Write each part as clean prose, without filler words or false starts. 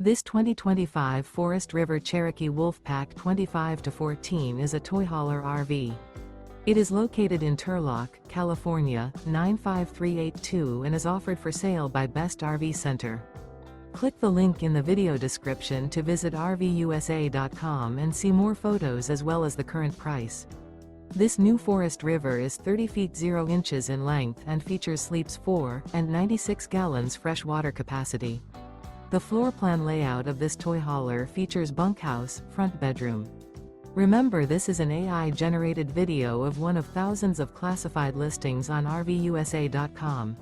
This 2025 Forest River Cherokee Wolfpack 25-14 is a toy hauler RV. It is located in Turlock, California, 95382 and is offered for sale by Best RV Center. Click the link in the video description to visit RVUSA.com and see more photos as well as the current price. This new Forest River is 30 feet 0 inches in length and features sleeps 4 and 96 gallons fresh water capacity. The floor plan layout of this toy hauler features bunkhouse, front bedroom. Remember, this is an AI-generated video of one of thousands of classified listings on RVUSA.com.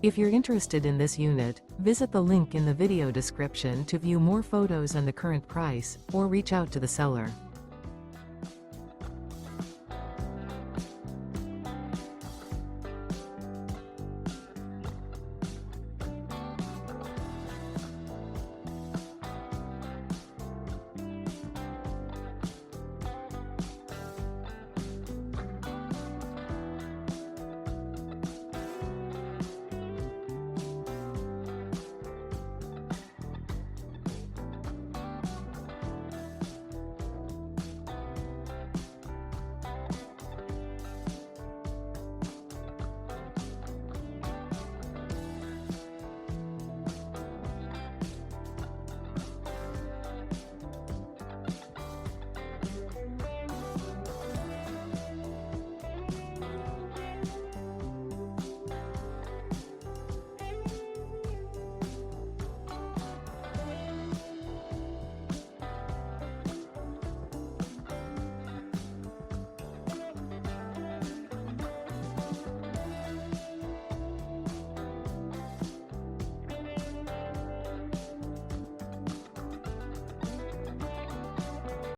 If you're interested in this unit, visit the link in the video description to view more photos and the current price, or reach out to the seller.